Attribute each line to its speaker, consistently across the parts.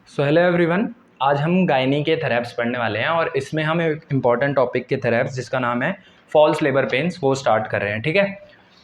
Speaker 1: So hello everyone. आज हम gynae के थेरेप्स पढ़ने वाले हैं और इसमें हम एक इम्पॉर्टेंट टॉपिक के थेरेप्स जिसका नाम है फॉल्स लेबर पेन्स वो स्टार्ट कर रहे हैं। ठीक है,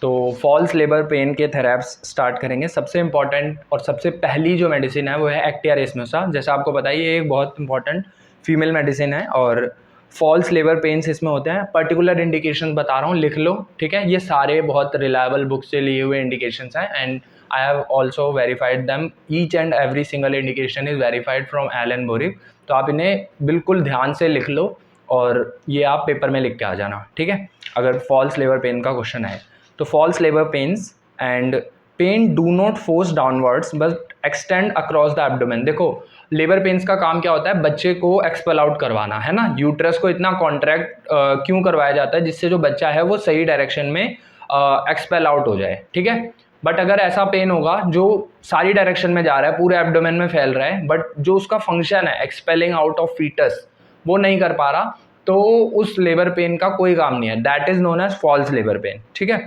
Speaker 1: तो फॉल्स लेबर पेन के थेरेप्स स्टार्ट करेंगे। सबसे इम्पॉर्टेंट और सबसे पहली जो मेडिसिन है वो है एक्टिया रेसमोसा। जैसा आपको पता ही, ये एक बहुत इंपॉर्टेंट फीमेल मेडिसिन है और फॉल्स लेबर पेन्स इसमें होते हैं। पर्टिकुलर इंडिकेशन बता रहा हूँ, लिख लो। ठीक है, ये सारे बहुत रिलायबल बुक से लिए हुए इंडिकेशंस हैं and I have also verified them. Each and every single indication is verified from Alan Borik. तो आप इन्हें बिल्कुल ध्यान से लिख लो और ये आप पेपर में लिख के आ जाना। ठीक है, अगर फॉल्स लेबर पेन का क्वेश्चन है तो false labour pains and pain do not force downwards but extend across the abdomen. देखो, लेबर पेन्स का काम क्या होता है? बच्चे को एक्सपेल आउट करवाना है ना। यूट्रस को इतना कॉन्ट्रैक्ट क्यों करवाया जाता है? जिससे जो बच्चा है वो सही डायरेक्शन में एक्सपेल आउट हो जाए। ठीक है, बट अगर ऐसा पेन होगा जो सारी डायरेक्शन में जा रहा है, पूरे एब्डोमेन में फैल रहा है, बट जो उसका फंक्शन है एक्सपेलिंग आउट ऑफ फीटस वो नहीं कर पा रहा, तो उस लेबर पेन का कोई काम नहीं है। That is known as false labour pain. ठीक है,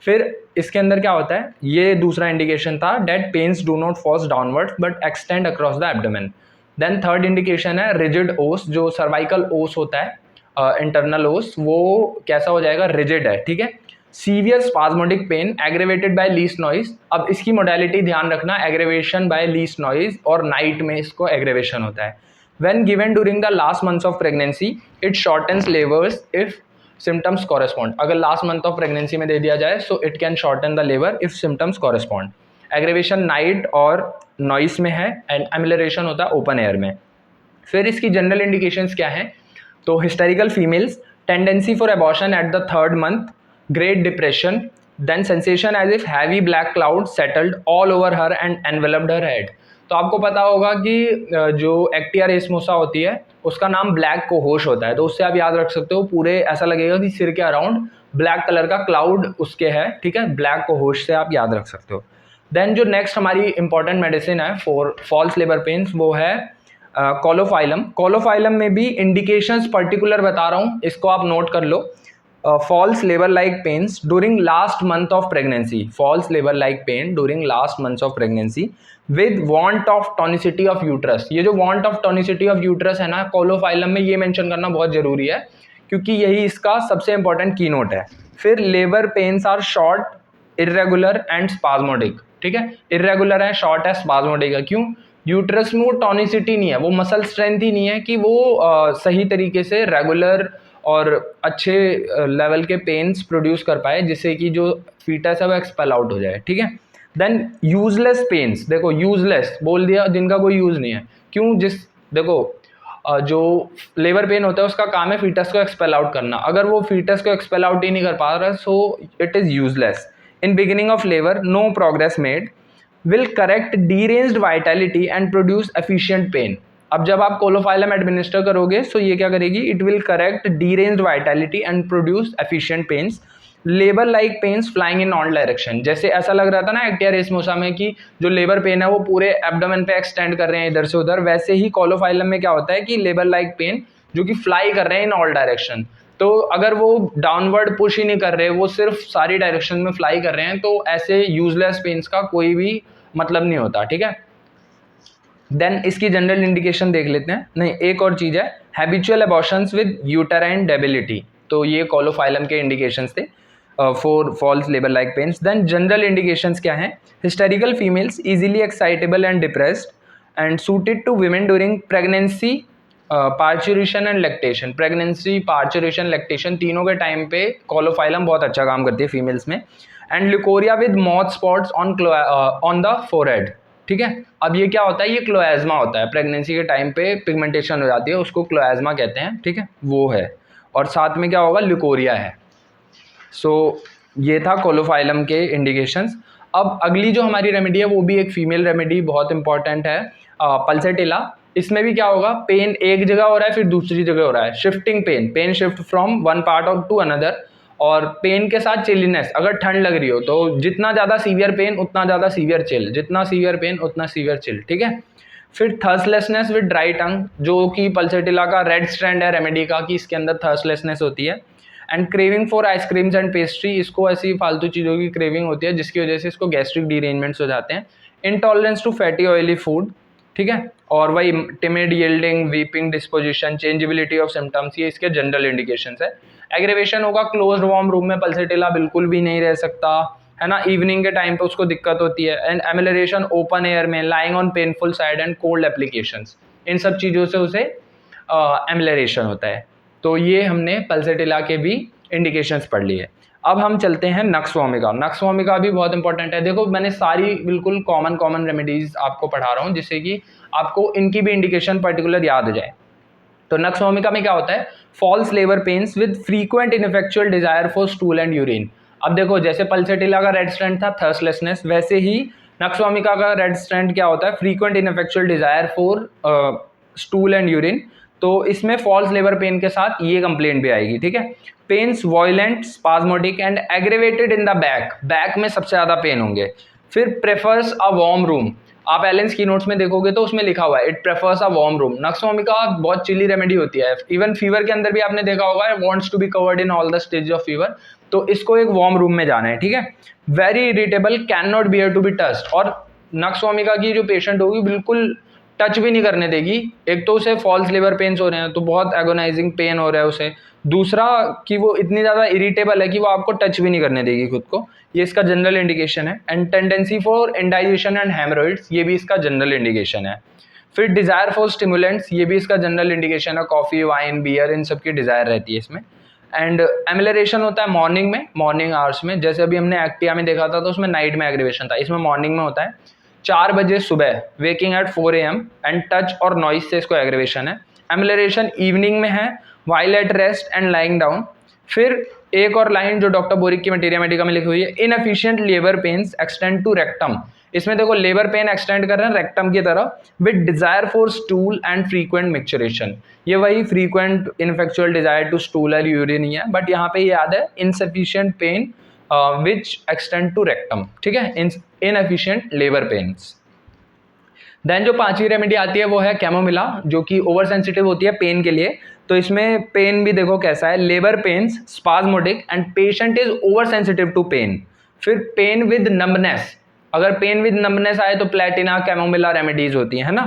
Speaker 1: फिर इसके अंदर क्या होता है? ये दूसरा इंडिकेशन था, that pains do not force downward but extend across the abdomen. Then third indication है रिजिड ओस। जो सर्वाइकल ओस होता है, इंटरनल ओस, वो कैसा हो जाएगा? रिजिड है। ठीक है, severe spasmodic pain aggravated by least noise. अब इसकी मोडालिटी ध्यान रखना, एग्रेवेशन बाय लीस्ट नॉइज, और नाइट में इसको एग्रेवेशन होता है। When given during the last months of pregnancy it shortens labours if symptoms correspond. अगर लास्ट मंथ ऑफ प्रेगनेंसी में दे दिया जाए so it can shorten the labour if symptoms correspond. Aggravation night और नॉइस में है एंड एमिलरेशन होता है ओपन एयर में। फिर इसकी जनरल इंडिकेशंस क्या हैं? तो hysterical females, tendency for abortion at the third month, great depression, then sensation as if heavy black cloud settled all over her and enveloped her head। तो आपको पता होगा कि जो एक्टिया रेसमोसा होती है उसका नाम ब्लैक कोहोश होता है, तो उससे आप याद रख सकते हो। पूरे ऐसा लगेगा कि सिर के अराउंड ब्लैक कलर का क्लाउड उसके है। ठीक है, ब्लैक कोहोश से आप याद रख सकते हो। देन जो नेक्स्ट हमारी इंपॉर्टेंट मेडिसिन है फॉर फॉल्स लेबर पेन्स वो है कोलोफाइलम। कोलोफाइलम में भी इंडिकेशंस पर्टिकुलर बता रहा हूँ, इसको आप नोट कर लो। false labor like pains during last month of pregnancy, false labor like pain during last months of pregnancy with want of tonicity of uterus। ये जो want of tonicity of uterus है ना, कोलोफाइलम में ये मेंशन करना बहुत जरूरी है क्योंकि यही इसका सबसे इंपॉर्टेंट की नोट है। फिर labour pains are short, irregular and spasmodic. ठीक है, इरेगुलर है, शॉर्ट है, स्पाज्मोडिक है। क्यों? यूट्रस में वो टॉनिसिटी नहीं है, वो मसल स्ट्रेंथ ही नहीं है कि वो सही तरीके से रेगुलर और अच्छे लेवल के पेन्स प्रोड्यूस कर पाए जिससे कि जो फीटस है वो एक्सपेल आउट हो जाए। ठीक है, देन यूजलेस पेन्स। देखो, यूजलेस बोल दिया, जिनका कोई यूज़ नहीं है। क्यों? देखो, जो लेबर पेन होता है उसका काम है फीटस को एक्सपेल आउट करना। अगर वो फीटस को एक्सपेल आउट ही नहीं कर पा रहा so it is useless. In beginning of labour no progress made, will correct deranged vitality and produce efficient pain. अब जब आप कोलोफाइलम एडमिनिस्टर करोगे सो ये क्या करेगी? It will correct deranged vitality and produce efficient pains. Labour like pains flying in all direction. जैसे ऐसा लग रहा था ना एक्टिया रेसमोसा में कि जो लेबर पेन है वो पूरे एब्डोमेन पे एक्सटेंड कर रहे हैं इधर से उधर, वैसे ही कोलोफाइलम में क्या होता है कि लेबर लाइक पेन जो कि फ्लाई कर रहे हैं इन ऑल डायरेक्शन। तो अगर वो डाउनवर्ड पुश ही नहीं कर रहे, वो सिर्फ सारी डायरेक्शन में फ्लाई कर रहे हैं, तो ऐसे यूजलेस पेन्स का कोई भी मतलब नहीं होता। ठीक है, देन इसकी जनरल इंडिकेशन देख लेते हैं। नहीं, एक और चीज़ है, habitual abortions with uterine debility. तो ये कोलोफाइलम के इंडिकेशंस थे for false labour like pains. Then general indications क्या हैं? Hysterical females easily excitable and depressed and suited to women during pregnancy, parturition and lactation. Pregnancy, parturition, lactation तीनों के time पे कोलोफाइलम बहुत अच्छा काम करती है फीमेल्स में। And leucorrhoea with moth spots on the forehead. ठीक है, अब ये क्या होता है? ये क्लोएज्मा होता है। प्रेगनेंसी के टाइम पे पिगमेंटेशन हो जाती है, उसको क्लोएज्मा कहते हैं। ठीक है, वो है। और साथ में क्या होगा? ल्यूकोरिया है। सो ये था कोलोफाइलम के इंडिकेशंस। अब अगली जो हमारी रेमेडी है वो भी एक फीमेल रेमेडी, बहुत इंपॉर्टेंट है, पल्सेटिला। इसमें भी क्या होगा? पेन एक जगह हो रहा है फिर दूसरी जगह हो रहा है, shifting pain, pain shift from one part of to another. और पेन के साथ चिलीनेस, अगर ठंड लग रही हो तो जितना ज़्यादा सीवियर पेन उतना ज़्यादा सीवियर चिल, जितना सीवियर पेन उतना सीवियर चिल। ठीक है, फिर थर्स्टलेसनेस विद ड्राई टंग, जो कि पल्सेटिला का रेड स्ट्रैंड है रेमेडी का, कि इसके अंदर थर्स्टलेसनेस होती है। And craving for ice creams and pastry, इसको ऐसी फालतू चीज़ों की क्रेविंग होती है जिसकी वजह से इसको गैस्ट्रिक डिरेंजमेंट्स हो जाते हैं। Intolerance to fatty oily food, ठीक है। और वही timid, yielding, weeping disposition, changeability of symptoms, ये इसके जनरल इंडिकेशंस है। एग्रेवेशन होगा, क्लोज्ड वार्म रूम में पल्सेटिला बिल्कुल भी नहीं रह सकता, है ना, इवनिंग के टाइम पे उसको दिक्कत होती है। एंड एमिलरेशन ओपन एयर में, lying on painful side and cold applications, इन सब चीज़ों से उसे एमिलरेशन होता है। तो ये हमने पल्सेटिला के भी इंडिकेशंस पढ़ लिए। अब हम चलते हैं नक्स वोमिका। नक्स वोमिका भी बहुत इंपॉर्टेंट है। देखो मैंने सारी बिल्कुल कॉमन रेमेडीज आपको पढ़ा रहा हूँ जिससे कि आपको इनकी भी इंडिकेशन पर्टिकुलर याद हो जाए। तो नक्स वोमिका में क्या होता है, false labour pains with frequent ineffectual desire for stool and urine. अब देखो जैसे पल्सेटिला का रेड स्ट्रेंड था थर्स्टलेसनेस, वैसे ही नक्स वोमिका का रेड स्ट्रेंड क्या होता है, frequent ineffectual desire for stool and urine. तो इसमें फॉल्स लेबर पेन के साथ ये कंप्लेंट भी आएगी, ठीक है। Pains violent, spasmodic and aggravated in the back, back में सबसे ज्यादा पेन होंगे। फिर प्रेफर्स अ वार्म रूम, आप एलेंस की नोट्स में देखोगे तो उसमें लिखा हुआ है it prefers a warm room. Nux vomica बहुत चिली रेमेडी होती है, इवन फीवर के अंदर भी आपने देखा होगा wants to be covered in all the stage of fever, तो इसको एक वार्म रूम में जाना है, ठीक है। Very irritable, can not bear to be touched, और नक्स वोमिका की जो पेशेंट होगी बिल्कुल टच भी नहीं करने देगी। एक तो उसे फॉल्स लेबर पेन्स हो रहे हैं तो बहुत एगोनाइजिंग पेन हो रहा है उसे, दूसरा कि वो इतनी ज़्यादा इरिटेबल है कि वो आपको टच भी नहीं करने देगी खुद को, ये इसका जनरल इंडिकेशन है। And tendency for indigestion and haemorrhoids, ये भी इसका जनरल इंडिकेशन है। फिर डिज़ायर फॉर स्टिमुलेंट्स, ये भी इसका जनरल इंडिकेशन है, कॉफ़ी, वाइन, बियर, इन सब की डिज़ायर रहती है इसमें। एंड एमिलरेशन होता है मॉर्निंग में, मॉर्निंग आवर्स में, जैसे अभी हमने एक्टिया में देखा था तो उसमें नाइट में एग्रीवेशन था, इसमें मॉर्निंग में होता है 4 बजे सुबह, waking at 4 AM, and touch और नॉइस से इसको एग्रीवेशन है। एमिलरेशन इवनिंग में है, while at rest and lying down. फिर एक और लाइन जो डॉक्टर बोरिक की मटेरिया मेडिका में लिखी हुई है, inefficient labour pains extend to rectum, इसमें देखो लेबर पेन एक्सटेंड कर रहे हैं रेक्टम की तरफ, with desire for stool and frequent micturition, ये वही frequent ineffectual desire to stool और यूरिन ही है, बट यहाँ पे याद है insufficient pain which extend to rectum, ठीक है, इनएफिशिएंट लेबर पेन्स। देन जो पांचवी रेमेडी आती है वो है कैमोमिला, जो कि ओवर सेंसिटिव होती है पेन के लिए। तो इसमें पेन भी देखो कैसा है, labour pains, spasmodic and patient is over sensitive to pain. फिर पेन विद नंबनेस, अगर पेन विद नंबनेस आए तो प्लेटिना, कैमोमिला रेमेडीज होती है ना।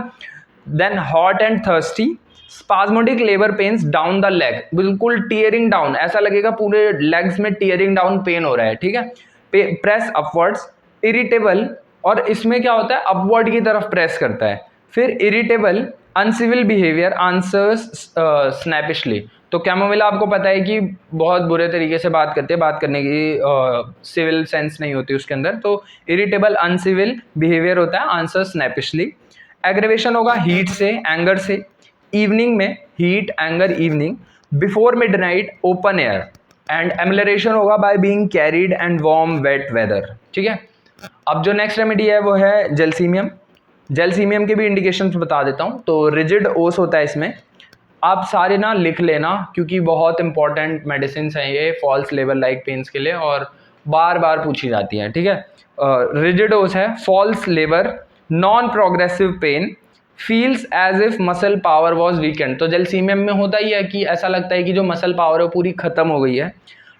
Speaker 1: Then hot and thirsty, spasmodic labour pains down the leg, बिल्कुल टीयरिंग डाउन, ऐसा लगेगा पूरे लेग्स में टीयरिंग डाउन पेन हो रहा है, ठीक है। प्रेस अपवर्ड्स, इरिटेबल, और इसमें क्या होता है अपवर्ड की तरफ प्रेस करता है। फिर इरिटेबल, अनसिविल बिहेवियर, आंसर्स स्नैपिशली, तो कैमोमिला आपको पता है कि बहुत बुरे तरीके से बात करते हैं, बात करने की सिविल सेंस नहीं होती उसके अंदर, तो इरिटेबल, अनसिविल बिहेवियर होता है, आंसर स्नैपिशली। एग्रेवेशन होगा हीट से, एंगर से, इवनिंग में heat, anger, evening, before midnight, open air, and amelioration होगा by being carried and warm wet weather, ठीक है। अब जो नेक्स्ट रेमेडी है वो है जेलसीमियम। जेलसीमियम के भी इंडिकेशंस बता देता हूँ। तो रिजिड ओस होता है इसमें, आप सारे ना लिख लेना क्योंकि बहुत इंपॉर्टेंट मेडिसिन हैं ये फॉल्स लेबर लाइक पेन्स के लिए और बार बार पूछी जाती हैं, ठीक है। रिजिड ओस है, false labour, non progressive pain, feels as if muscle power was weakened. तो जेलसीमियम में होता ही है कि ऐसा लगता है कि जो मसल पावर है वो पूरी खत्म हो गई है।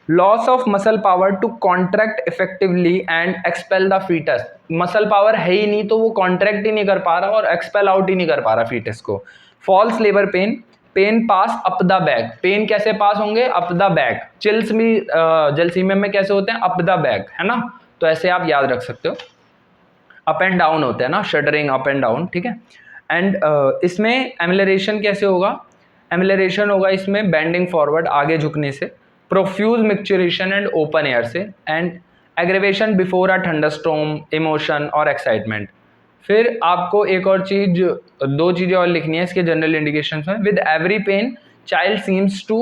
Speaker 1: Loss of muscle power to contract effectively and expel the foetus, muscle power है ही नहीं तो वो कॉन्ट्रैक्ट ही नहीं कर पा रहा और एक्सपेल आउट ही नहीं कर पा रहा फीटस को। False labour pain, pain pass up the back, pain कैसे पास होंगे, अप द बैक। चिल्स भी जेलसीमियम में कैसे होते हैं, अप द बैक, है ना, तो ऐसे आप याद रख सकते हो। अप एंड डाउन होते हैं ना, शडरिंग अप एंड डाउन, ठीक है। एंड इसमें एमिलरेशन कैसे होगा, एमिलरेशन होगा इसमें बेंडिंग फॉरवर्ड, आगे झुकने से, प्रोफ्यूज मिक्सचरेशन एंड ओपन एयर से, and aggravation before a thunderstorm, emotion और एक्साइटमेंट। फिर आपको एक और चीज, 2 चीज़ें और लिखनी है इसके जनरल इंडिकेशंस में। With every pain child seems to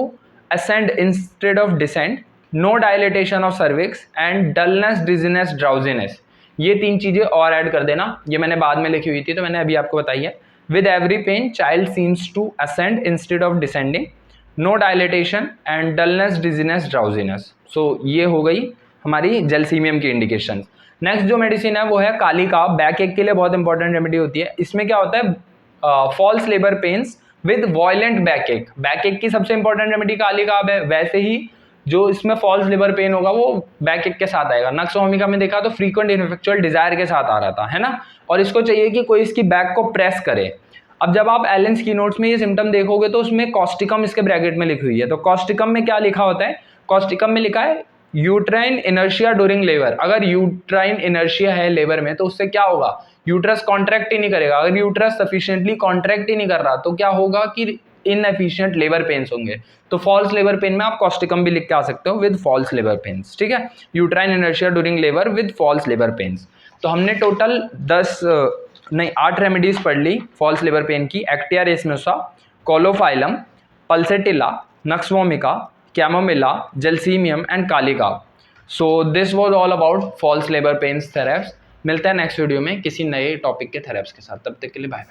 Speaker 1: ascend instead of descend, no dilatation of cervix and dullness, dizziness, drowsiness. ये 3 चीज़ें और ऐड कर देना, ये मैंने बाद में लिखी हुई थी तो मैंने अभी आपको बताई है। With every pain child seems to ascend instead of descending, no dilatation and dullness, dizziness, drowsiness. So ये हो गई हमारी जेलसीमियम की इंडिकेशन। नेक्स्ट जो मेडिसिन है वो है कालिका, बैक एक के लिए बहुत इंपॉर्टेंट रेमेडी होती है। इसमें क्या होता है, false labour pains with violent backache, backache की सबसे इंपॉर्टेंट रेमेडी कालिका है, वैसे ही जो इसमें फॉल्स लेबर पेन होगा वो बैक एक के साथ आएगा। नक्स वोमिका में देखा तो फ्रीक्वेंट इनफेक्चुअल डिजायर के साथ आ रहा था, है ना, और इसको चाहिए कि कोई इसकी बैक को प्रेस करे। अब जब आप एलेंस की नोट्स में ये सिम्टम देखोगे तो उसमें कॉस्टिकम इसके ब्रैकेट में लिखी हुई है। तो कॉस्टिकम में क्या लिखा होता है, कॉस्टिकम में लिखा है यूट्राइन इनर्शिया ड्यूरिंग लेबर। अगर यूट्राइन इनर्शिया है लेबर में तो उससे क्या होगा, यूट्रस कॉन्ट्रैक्ट ही नहीं करेगा। अगर यूट्रस सफिशिएंटली कॉन्ट्रैक्ट ही नहीं कर रहा तो क्या होगा कि इनएफिशिएंट लेबर पेन्स होंगे। तो फॉल्स लेबर पेन में आप कॉस्टिकम भी लिख के आ सकते हो विद फॉल्स लेबर पेन्स, ठीक है। Uterine inertia during labour with false labour pains. तो हमने टोटल 8 रेमेडीज पढ़ ली फॉल्स लेबर पेन की। Actaea racemosa, caulophyllum, pulsatilla, nux vomica, chamomilla, gelsemium and कालिका। So this was all about false labour pains थेरेप्स। मिलते हैं नेक्स्ट वीडियो में किसी नए टॉपिक के थेरेप्स के साथ, तब तक के लिए बाय।